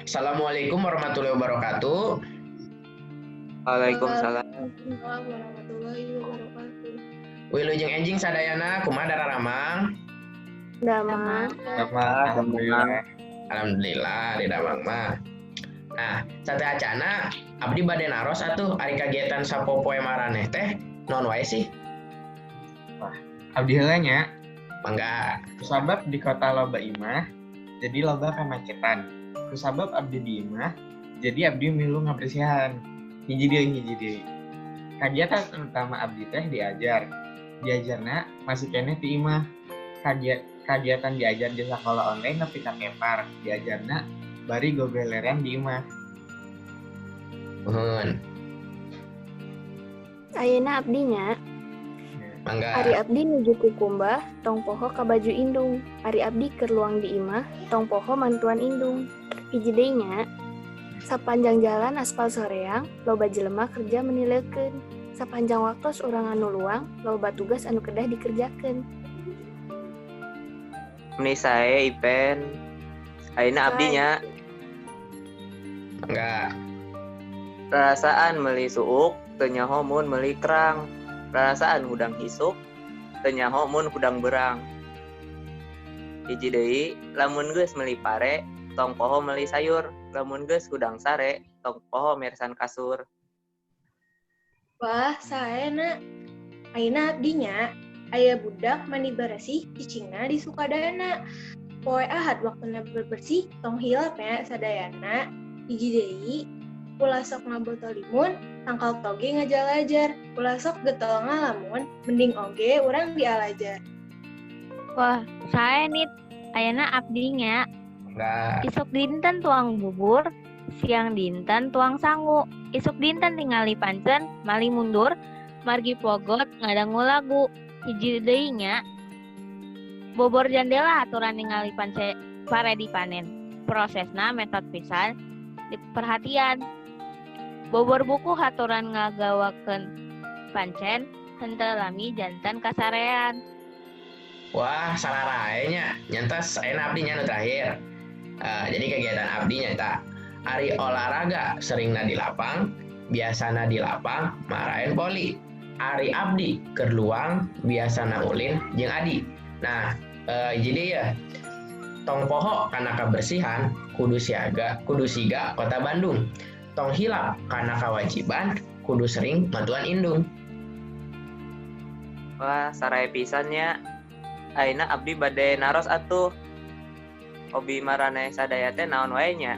Assalamualaikum warahmatullahi wabarakatuh. Waalaikumsalam. Waalaikumsalam warahmatullahi wabarakatuh. Wilujeng enjing sadayana kumaha dararamang. Damang. Alhamdulillah. Alhamdulillah di damang mah. Nah, sate acana abdi bade naros atuh ari kagiatan sapopoe maraneh teh naon wae sih? Abdi heula nya, Mangga. kusabab di kota loba imah, jadi loba kemacetan. Kusabab abdi di imah, jadi abdi milu ngabersihan. Hiji deui. Kagiatan utama abdi teh diajar. Diajarna masih keneh ti imah. Kagiatan diajar di sakola online nepi ka kepar. Diajarna bari gogeleran di imah. Nuhun. Ayeuna abdinya, Mangga. Ari abdi nuju ku kumbah, tong poho ka baju indung. Ari abdi keur luang di imah, tong poho mantuan indung. Hiji deui nya, sapanjang jalan aspal soreang, loba jelema kerja menileukeun. Sapanjang waktos urang anu luang, loba tugas anu kedah dikerjakeun. Ini saya Ipen. Ayeuna abdinya Mangga. perasaan meuli suuk teu nyaho mun meuli kerang. Perasaan hudang hisuk teu nyaho mun hudang berang. Hiji deui, lamun geus meuli pare, tong poho meuli sayur. Lamun geus hudang sare, tong poho meresan kasur. Wah, saena. Ayeuna abdinya, aya budak mandi bersih cicingna di Sukadana. Poe Ahad waktuna bebersih, tong hilap ya sadayana. Hiji deui, ulah sok ngabotol limun, tangkal toge ngajalajar. Ulah sok getol ngalamun, mending oge urang dialajar. Wah, saya nih, ayeuna abdinya, Mangga. isuk dinten tuang bubur, siang dinten tuang sangu, isuk dinten tingali pancen, mali mundur, margi pogot, ngadangu lagu, hiji deui nya, bobor jandela aturan ningali pare dipanen, prosesna metode pisan, perhatian, bobor buku haturan ngagawakeun pancen, henteu lami janten kasarean. Wah, salah raenya. Nyantos ayeuna abdi nya nu terakhir. Jadi kegiatan abdi nyata ari olahraga seringna di lapang, biasana di lapang, marahin poli. Ari abdi keur luang, biasana ulin jeung adi. Nah, jadi ya tong poho kana kabersihan kudu siga Kota Bandung. Tong hilap kana kawajiban kudu sering mantuan indung. Wah, sarae pisannya. Ayeuna abdi bade naros atuh. Hobi maraneh sadaya teh naon wae nya?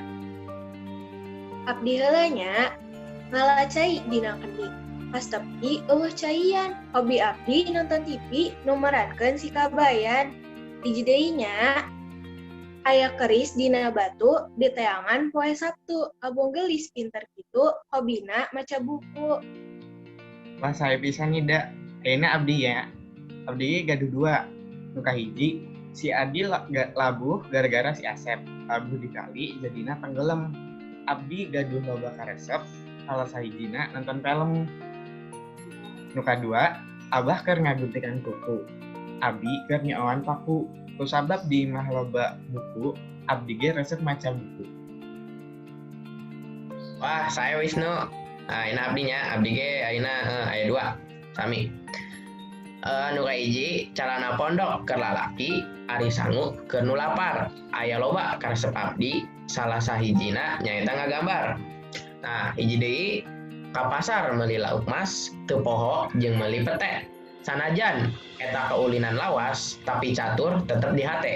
Abdi heula nya, ngalacai dina kendi. Pas tepi eueuh caian. Hobi abdi nonton TV nu merankeun si kabayan. Hiji deui nya, aya keris dina batu di teangan poe Sabtu. Abong geulis pinter kitu, hobina maca buku. Wah, saya pisan nida. Ayeuna abdi ya. Abdi gaduh dua. Nu kahiji, si Adi labuh gara-gara si Asep. Labuh dikali jadina tenggelam. Abdi gaduh loba karesep, salah sahijina nonton film. Nu kadua, Abah keur ngaguntikan kuku. Abdi keur nyaoan paku. Kusabab di imah loba buku, abdi ge resep maca buku. Wah, saya Wisnu. Ayeuna abdi nya, abdi ge ayeuna aya 2. Sami. Nu kahiji calana pondok keur lalaki, ari sangu keur nu lapar. Aya loba karesep abdi, salah sahijina nyaeta ngagambar. Nah, hiji deui ka pasar meuli lauk mas, teu poho jeung meuli pete. Sanajan eta keulinan lawas, tapi catur tetep di hate.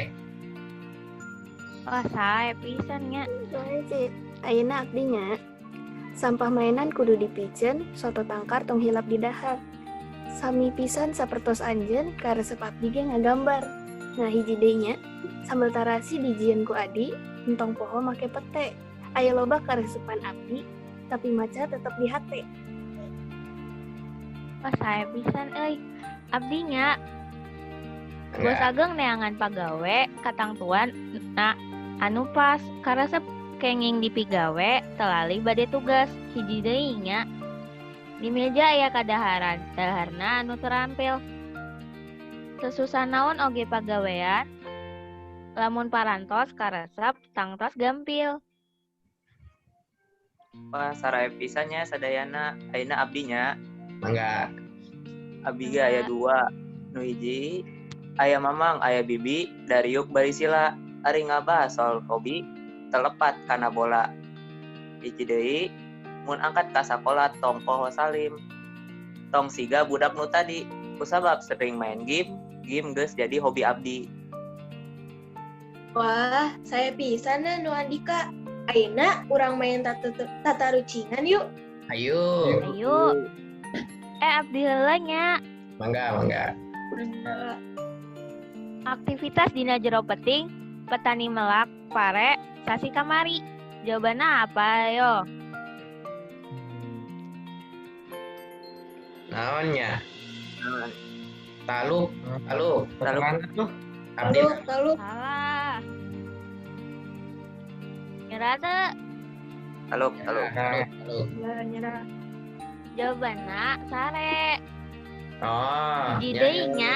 Wah, saya pisan nya. Soalnya sih, ayeuna abdinya, sampah mainan kudu dipiceun, soto tangkar tong hilap di dahar. Sami pisan sapertos anjeun karesep abdi ge ngagambar. Nah, hiji deui nya, sambal tarasi dijieun ku Adi, entong poho make pete. Aya loba karesepan abdi, tapi maca tetep di hate. Wah, saya pisan euy. Abdinya, Bos Ageng neangan pagawe katang tuan anu pas karesep kenging dipigawe telali bade tugas hiji deui nya. Di meja aya kadaharan, daharna anu terampil. Sesusah naon oge pagawean, lamun parantos karesep tangtos gampil. Wah, sarae pisannya sadayana ayeuna abdinya. Mangga. Abdi ge aya 2. Nu hiji aya Mamang, aya Bibi dari yuk barisila ari ngabahas soal hobi telepat kana bola. Hiji deui mun angkat ka sakola tong poho Salim. Tong siga budak nu tadi kusabab sering main game geus jadi hobi abdi. Wah, saya pisan na nu Andika. Ayeuna urang main tata rucingan yuk. Ayo. Ayo. Abdi heula nya. Mangga. Aktivitas dina jero peting, petani melak, pare, sasi kamari. Jawabanna apa yo? Naonnya? Taluk. Peternak tuh. Abdi. Taluk. Salah. Nyerah teu? Taluk. Taluk. Nyerah. Jawabanna sare. Oh. Hiji nya. deui nya.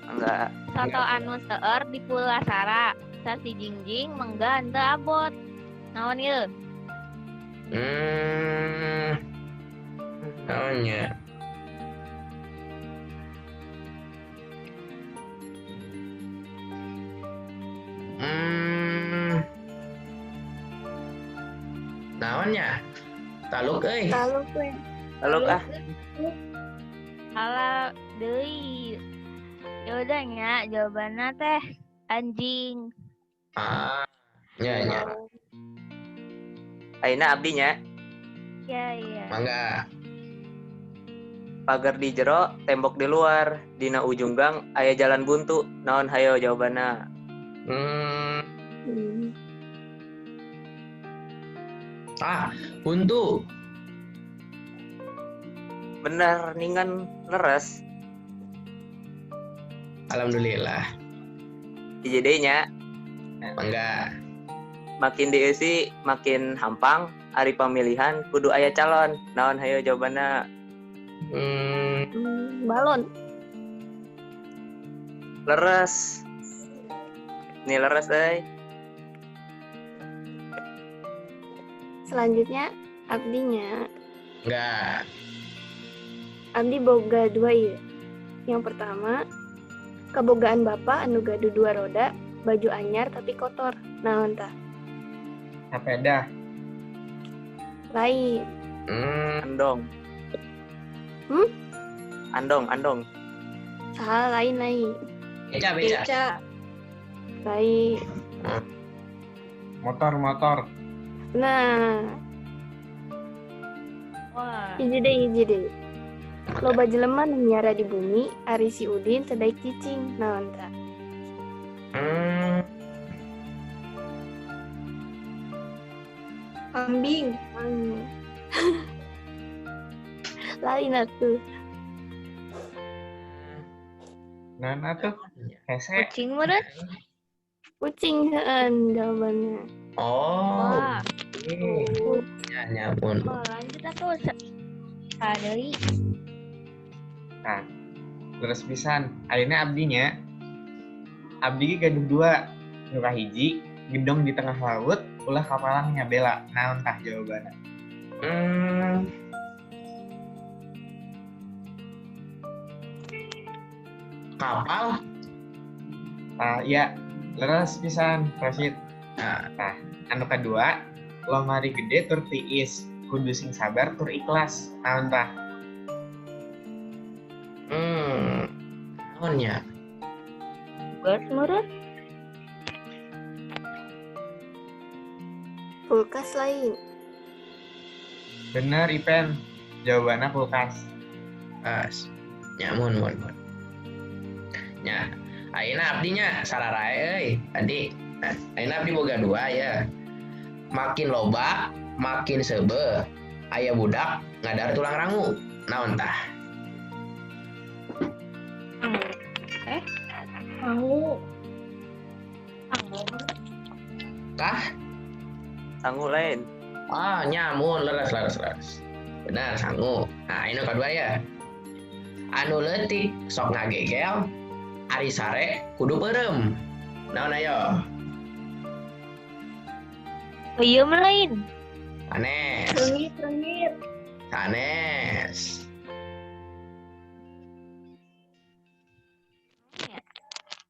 Enggak. Soto anu seueur di Pulasara. Sasi jingjing mengga henteu abot. Naon ieu? Naonnya? Naonnya? Taluk euy. Taluk we. Taluk ah. Salah deui. Yaudah nya, jawabanna teh anjing. Ah. Nya. Ayeuna abdinya Ya. Mangga. pagar di jero, tembok di luar. Dina ujung gang aya jalan buntu. Naon hayo jawabanna? Buntu. Bener ningan leres. Alhamdulillah. Hiji deui nya. Mangga. Makin dieusi makin hampang. Ari pemilihan kudu aya calon. Naon hayo jawabanna? Balon. Leres. Ini leres euy. Selanjutnya abdinya. Enggak. Abdi boga 2 ieu. Yang pertama, kabogaan bapa anu gaduh 2 roda, baju anyar tapi kotor. Naon tah? Sepeda. Lain. Andong. Andong. Salah lain. Beca. Lain. Motor. Nah, Wah. hiji deui. Loba jelema nu nyara di bumi, ari si Udin teu daek cicing. Naon tah? Kambing. Lain atuh. Naon atuh? Hese. Kucing meureun. Kucing heun jawabannya. Oh. Wah. Nyamun. Oh, lanjut atuh. Deui. Nah, terus pisan. Ayeuna abdinya. Abdi ge gaduh 2. Nu kahiji gedong di tengah laut, ulah kapalang nyabela. Naon tah jawabanna? Kapal. Ya, leres pisan, Rosid. Nah, Anu kedua, lomari gede tur tiis, kudu sing sabar tur ikhlas. Naon tah? naonnya? Geus meureun. Kulkas lain. Bener, Ipen. Jawabannya kulkas. Pas. Nyamun. Nya, ayeuna abdinya sararae euy. Adi. Ayeuna abdi boga 2 ya. Makin loba, makin sebe. Aya budak ngadar tulang rangu. Naon tah? Sangu. Kah? Sangu lain. Nyamun, leres. Benar, sangu. Nah, ini kedua ya. Anu leutik sok ngagegel, ari sare kudu peureum. Naon ayo? Peuyeum lain. Sanes. Rengit. Sanes.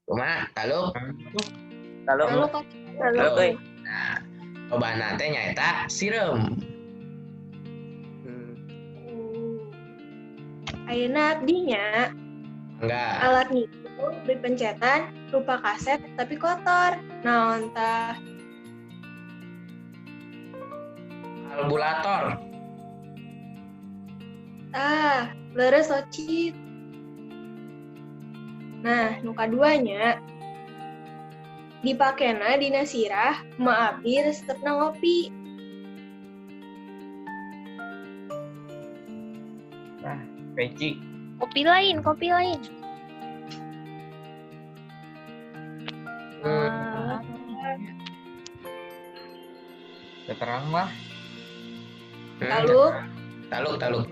Kuma, taluk. Kalau Lalu kok Taluk, euy. Nah, cobaan teh nyaeta sireum. ayeuna abdinya Enggak. alat ngitung dipencetan rupa kaset tapi kotor. Naon tah? Kalkulator. Leres ocit. Nah, nu kaduanya dipakena dina sirah ma abdi resepna ngopi. Peci. Kopi lain. Udah terang lah. Taluk, Taluk.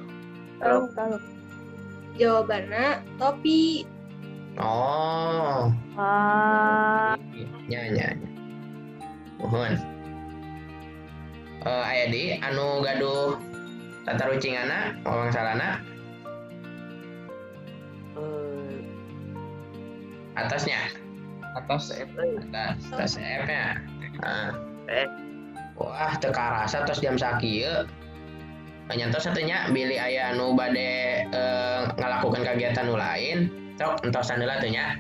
jawabanna topi. Oh, Wah. nya. Mohon. Aya di anu gaduh tata rucingana, ngomong salana atasnya. Atas Atas CF-nya. Eh. Wah, teu karasa tos jam sakieu. Nyantos satunya bilih aya anu bade ngalakukeun kagiatan nu lain. Sok entos saneula teh nya.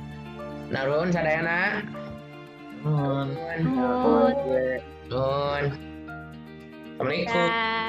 Nuhun sadayana. Nuhun. Nuhun. Assalamualaikum. Dah.